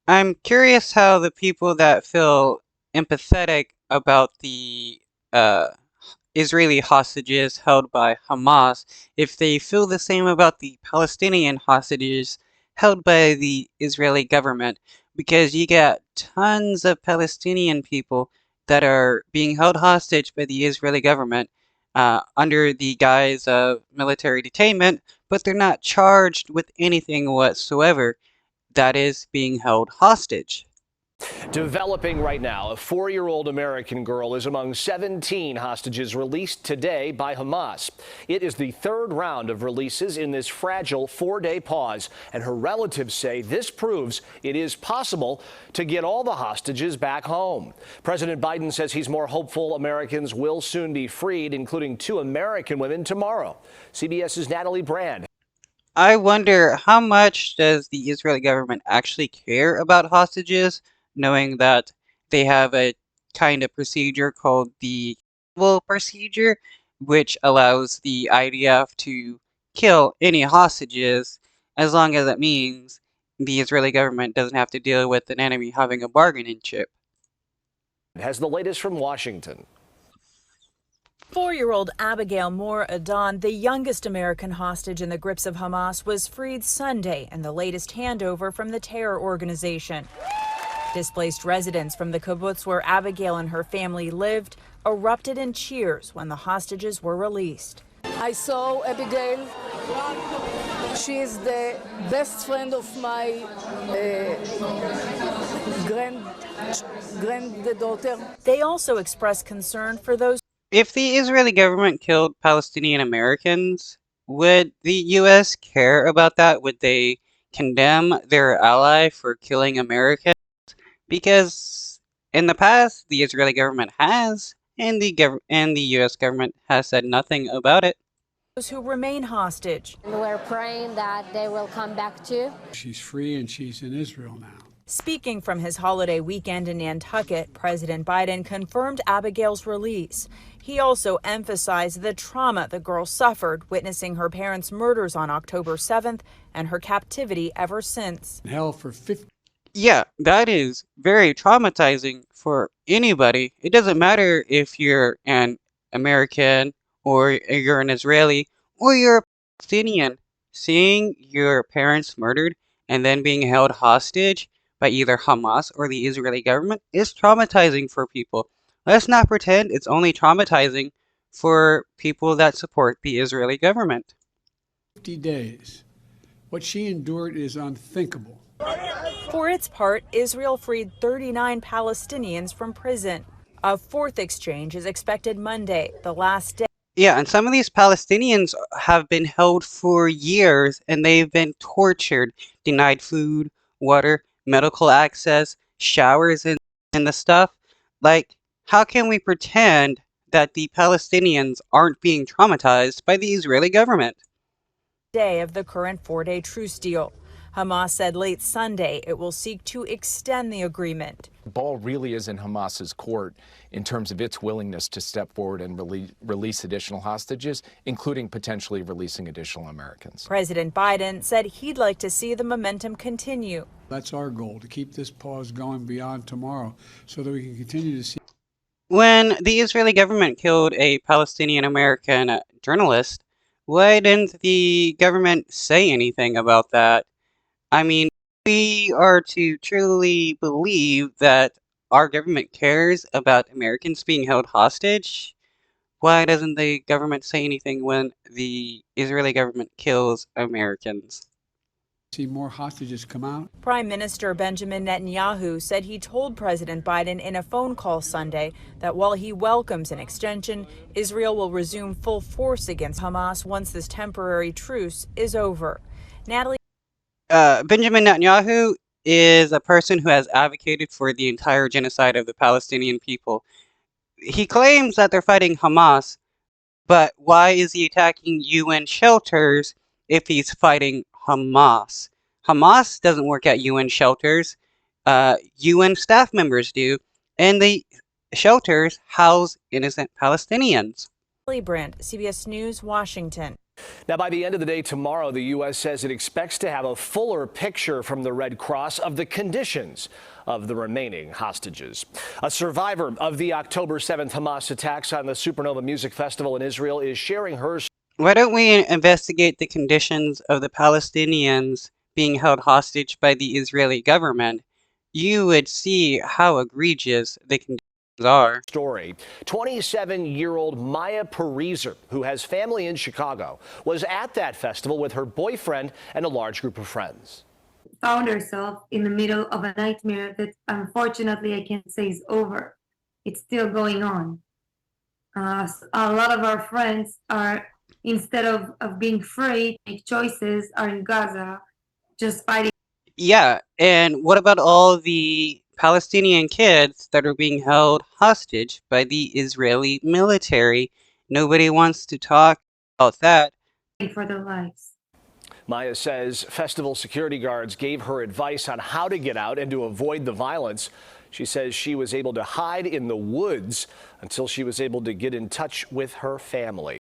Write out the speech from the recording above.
I'm curious how the people that feel empathetic about the uh, Israeli hostages held by Hamas, if they feel the same about the Palestinian hostages held by the Israeli government, because you got tons of Palestinian people that are being held hostage by the Israeli government under the guise of military detainment, but they're not charged with anything whatsoever. That is being held hostage. Developing right now, a 4-year-old American girl is among 17 hostages released today by Hamas. It is the third round of releases in this fragile 4-day pause, and her relatives say this proves it is possible to get all the hostages back home. President Biden says he's more hopeful Americans will soon be freed, including 2 American women tomorrow. CBS's Natalie Brand. I wonder how much does the Israeli government actually care about hostages, knowing that they have a kind of procedure called the civil procedure, which allows the IDF to kill any hostages as long as it means the Israeli government doesn't have to deal with an enemy having a bargaining chip. Has the latest from Washington. 4-year-old Abigail Moore Adon, the youngest American hostage in the grips of Hamas, was freed Sunday in the latest handover from the terror organization. Displaced residents from the kibbutz where Abigail and her family lived erupted in cheers when the hostages were released. I saw Abigail. She is the best friend of my granddaughter. They also expressed concern for those. If the Israeli government killed Palestinian Americans, would the US care about that? Would they condemn their ally for killing Americans? Because in the past, the Israeli government has, and the US government has said nothing about it. Those who remain hostage. And we're praying that they will come back too. She's free and she's in Israel now. Speaking from his holiday weekend in Nantucket, President Biden confirmed Abigail's release. He also emphasized the trauma the girl suffered witnessing her parents' murders on October 7th and her captivity ever since. Hell for 50. Yeah, that is very traumatizing for anybody. It doesn't matter if you're an American or you're an Israeli or you're a Palestinian. Seeing your parents murdered and then being held hostage by either Hamas or the Israeli government is traumatizing for people. Let's not pretend it's only traumatizing for people that support the Israeli government. 50 days. What she endured is unthinkable. For its part, Israel freed 39 Palestinians from prison. A fourth exchange is expected Monday, the last day. Yeah, and some of these Palestinians have been held for years and they've been tortured, denied food, water, medical access, showers, and the stuff. Like, how can we pretend that the Palestinians aren't being traumatized by the Israeli government? Day of the current 4-day truce deal. Hamas said late Sunday it will seek to extend the agreement. The ball really is in Hamas's court in terms of its willingness to step forward and release additional hostages, including potentially releasing additional Americans. President Biden said he'd like to see the momentum continue. That's our goal, to keep this pause going beyond tomorrow so that we can continue to see. When the Israeli government killed a Palestinian American journalist, why didn't the government say anything about that? I mean, we are to truly believe that our government cares about Americans being held hostage. Why doesn't the government say anything when the Israeli government kills Americans? See more hostages come out. Prime Minister Benjamin Netanyahu said he told President Biden in a phone call Sunday that while he welcomes an extension, Israel will resume full force against Hamas once this temporary truce is over. Natalie. Benjamin Netanyahu is a person who has advocated for the entire genocide of the Palestinian people. He claims that they're fighting Hamas, but why is he attacking UN shelters if he's fighting Hamas? Hamas doesn't work at UN shelters. UN staff members do, and the shelters house innocent Palestinians. Brandt, CBS News, Washington. Now, by the end of the day tomorrow, the U.S. says it expects to have a fuller picture from the Red Cross of the conditions of the remaining hostages. A survivor of the October 7th Hamas attacks on the Supernova Music Festival in Israel is sharing her. Why don't we investigate the conditions of the Palestinians being held hostage by the Israeli government? You would see how egregious the conditions are. Story. 27-year-old Maya Pariser, who has family in Chicago, was at that festival with her boyfriend and a large group of friends. Found herself in the middle of a nightmare that unfortunately I can't say is over. It's still going on. A lot of our friends are, instead of being free, make choices, are in Gaza, just fighting. Yeah, and what about all the Palestinian kids that are being held hostage by the Israeli military? Nobody wants to talk about that. For their lives. Maya says festival security guards gave her advice on how to get out and to avoid the violence. She says she was able to hide in the woods until she was able to get in touch with her family.